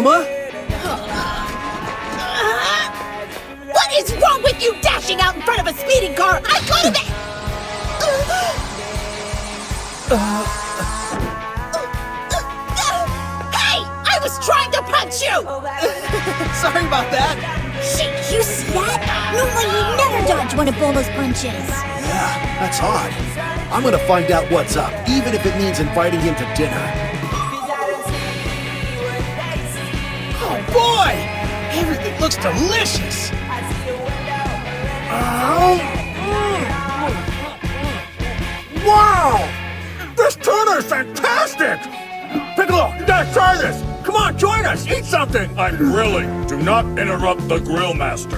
Mama? What is wrong with you dashing out in front of a speeding car? I go to bed! Hey! I was trying to punch you! Sorry about that. Shit, you see that? Normally you never dodge one of Bolo's punches. Yeah, that's odd. I'm gonna find out what's up, even if it means inviting him to dinner. Oh boy! Everything looks delicious! Wow! This tuna is fantastic! Piccolo, you gotta try this! Come on, join us! Eat something! I'm grilling. Do not interrupt the grill master.